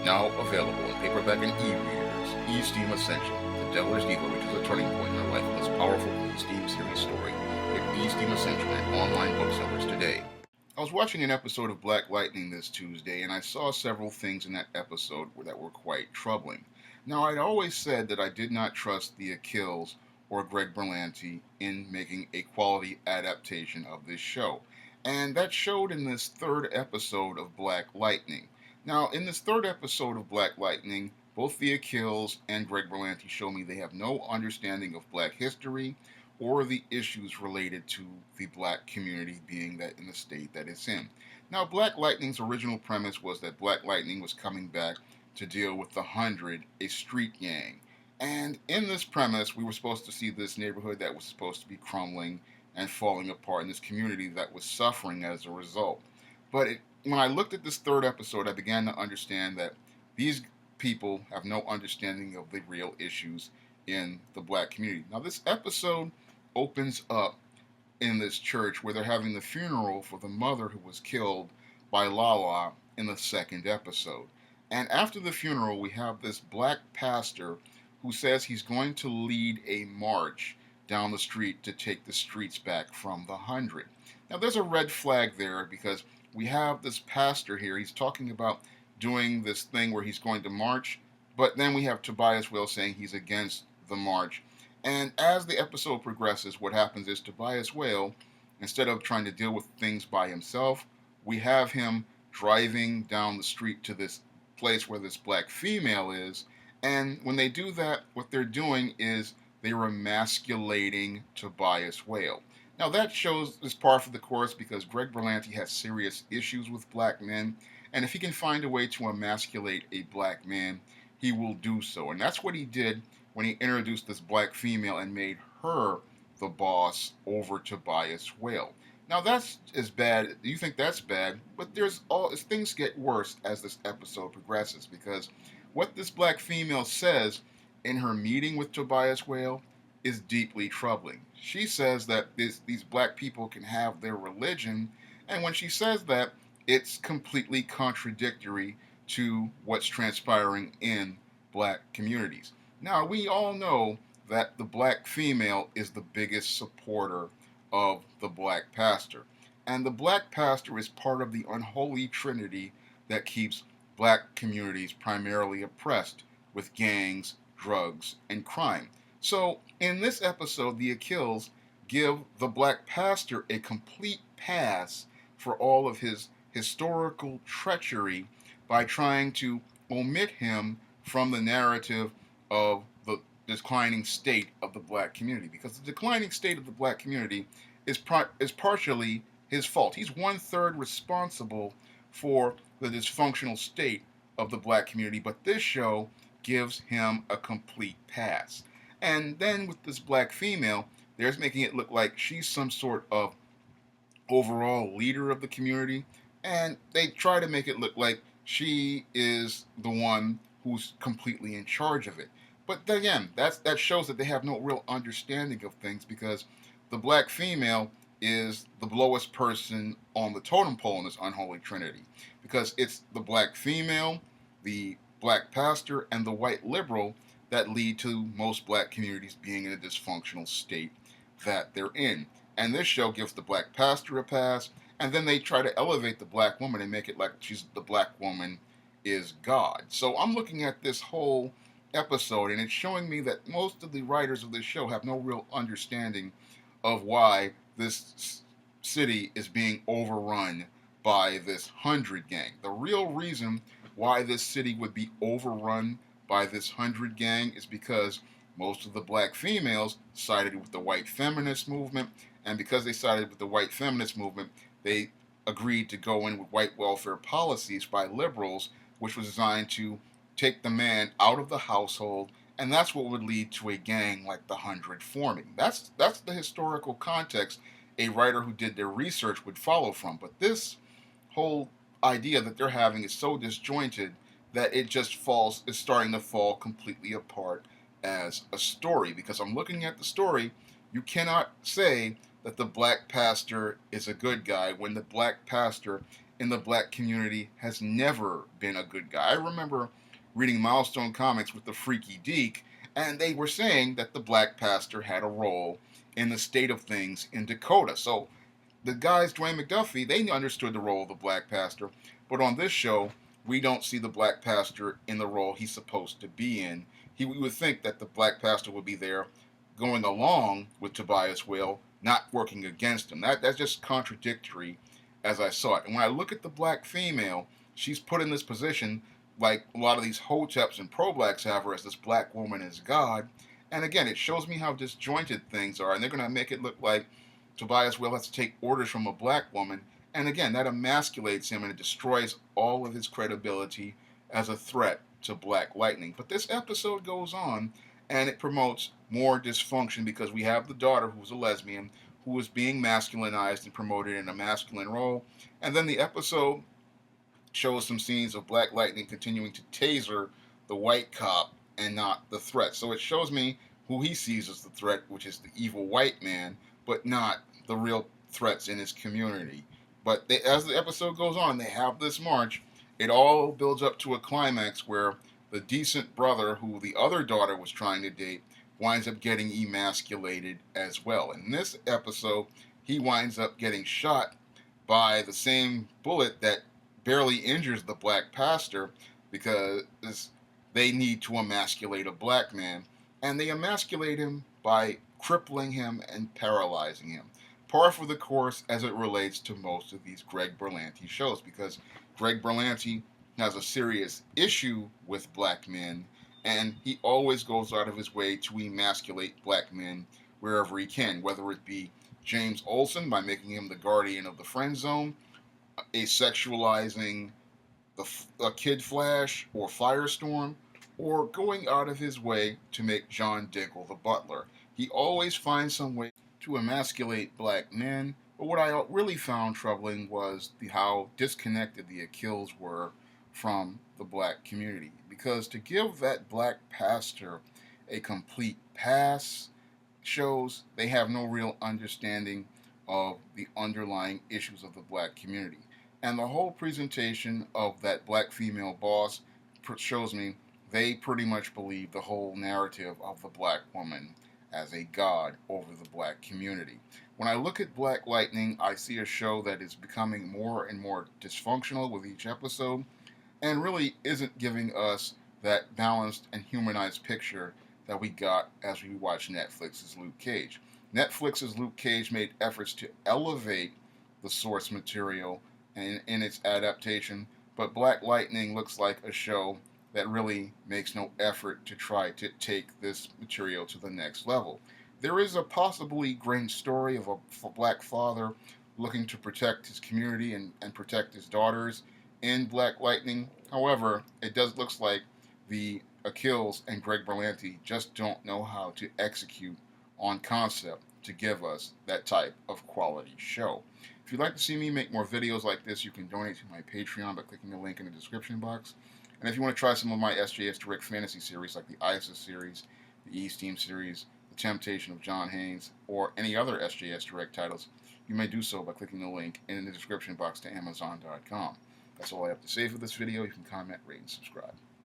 Now available in paperback and e-readers, E-Steam Essential, The Dealer's Diva reaches a turning point in her life with this powerful E-Steam series story. Get E-Steam Essential at online booksellers today. I was watching an episode of Black Lightning this Tuesday, and I saw several things in that episode that were quite troubling. Now, I'd always said that I did not trust the Akils or Greg Berlanti in making a quality adaptation of this show, and that showed in this third episode of Black Lightning. Now, in this third episode of Black Lightning, both the Akils and Greg Berlanti show me they have no understanding of black history or the issues related to the black community being that in the state that it's in. Now, Black Lightning's original premise was that Black Lightning was coming back to deal with the 100, a street gang. And in this premise, we were supposed to see this neighborhood that was supposed to be crumbling and falling apart, in this community that was suffering as a result. But when I looked at this third episode, I began to understand that these people have no understanding of the real issues in the black community. Now, this episode opens up in this church where they're having the funeral for the mother who was killed by Lala in the second episode. And after the funeral, we have this black pastor who says he's going to lead a march down the street to take the streets back from the 100. Now, there's a red flag there because we have this pastor here. He's talking about doing this thing where he's going to march, but then we have Tobias Whale saying he's against the march. And as the episode progresses, what happens is Tobias Whale, instead of trying to deal with things by himself, we have him driving down the street to this place where this black female is. And when they do that, what they're doing is they're emasculating Tobias Whale. Now that shows is par for the course because Greg Berlanti has serious issues with black men, and if he can find a way to emasculate a black man, he will do so. And that's what he did when he introduced this black female and made her the boss over Tobias Whale. Now that's as bad. You think that's bad, but things get worse as this episode progresses because what this black female says in her meeting with Tobias Whale is deeply troubling. She says that these black people can have their religion, and when she says that, it's completely contradictory to what's transpiring in black communities. Now, we all know that the black female is the biggest supporter of the black pastor, and the black pastor is part of the unholy trinity that keeps black communities primarily oppressed with gangs, drugs, and crime. So, in this episode, the Akils give the black pastor a complete pass for all of his historical treachery by trying to omit him from the narrative of the declining state of the black community. Because the declining state of the black community is partially his fault. He's 1/3 responsible for the dysfunctional state of the black community, but this show gives him a complete pass. And then with this black female, they're making it look like she's some sort of overall leader of the community, and they try to make it look like she is the one who's completely in charge of it. But again, that shows that they have no real understanding of things because the black female is the lowest person on the totem pole in this unholy trinity because it's the black female, the black pastor, and the white liberal that lead to most black communities being in a dysfunctional state that they're in. And this show gives the black pastor a pass, and then they try to elevate the black woman and make it like the black woman is God. So I'm looking at this whole episode, and it's showing me that most of the writers of this show have no real understanding of why this city is being overrun by this 100 gang. The real reason why this city would be overrun by this 100 gang is because most of the black females sided with the white feminist movement, and because they sided with the white feminist movement, they agreed to go in with white welfare policies by liberals, which was designed to take the man out of the household, and that's what would lead to a gang like the 100 forming. That's the historical context a writer who did their research would follow from. But this whole idea that they're having is so disjointed that it just is starting to fall completely apart as a story. Because I'm looking at the story, you cannot say that the black pastor is a good guy when the black pastor in the black community has never been a good guy. I remember reading Milestone Comics with the Freaky Deke, and they were saying that the black pastor had a role in the state of things in Dakota. So the guys, Dwayne McDuffie, they understood the role of the black pastor, but on this show, we don't see the black pastor in the role he's supposed to be in. We would think that the black pastor would be there going along with Tobias Whale, not working against him. That's just contradictory as I saw it. And when I look at the black female, she's put in this position like a lot of these hoteps and pro-blacks have her as this black woman as God. And again, it shows me how disjointed things are, and they're going to make it look like Tobias Whale has to take orders from a black woman. And again, that emasculates him and it destroys all of his credibility as a threat to Black Lightning. But this episode goes on and it promotes more dysfunction because we have the daughter who's a lesbian who is being masculinized and promoted in a masculine role. And then the episode shows some scenes of Black Lightning continuing to taser the white cop and not the threat. So it shows me who he sees as the threat, which is the evil white man, but not the real threats in his community. But as the episode goes on, they have this march. It all builds up to a climax where the decent brother, who the other daughter was trying to date, winds up getting emasculated as well. In this episode, he winds up getting shot by the same bullet that barely injures the black pastor because they need to emasculate a black man. And they emasculate him by crippling him and paralyzing him. Par for the course as it relates to most of these Greg Berlanti shows, because Greg Berlanti has a serious issue with black men, and he always goes out of his way to emasculate black men wherever he can, whether it be James Olsen by making him the guardian of the friend zone, asexualizing a Kid Flash or Firestorm, or going out of his way to make John Diggle the butler. He always finds some way to emasculate black men, but what I really found troubling was how disconnected the Akils were from the black community. Because to give that black pastor a complete pass shows they have no real understanding of the underlying issues of the black community. And the whole presentation of that black female boss shows me they pretty much believe the whole narrative of the black woman as a god over the black community. When I look at Black Lightning, I see a show that is becoming more and more dysfunctional with each episode and really isn't giving us that balanced and humanized picture that we got as we watched Netflix's Luke Cage. Netflix's Luke Cage made efforts to elevate the source material in its adaptation, but Black Lightning looks like a show that really makes no effort to try to take this material to the next level. There is a possibly great story of a black father looking to protect his community and protect his daughters in Black Lightning. However, it looks like the Akils and Greg Berlanti just don't know how to execute on concept to give us that type of quality show. If you'd like to see me make more videos like this, you can donate to my Patreon by clicking the link in the description box. And if you want to try some of my SJS Direct Fantasy series, like the ISIS series, the E-Steam series, The Temptation of John Haynes, or any other SJS Direct titles, you may do so by clicking the link in the description box to Amazon.com. That's all I have to say for this video. You can comment, rate, and subscribe.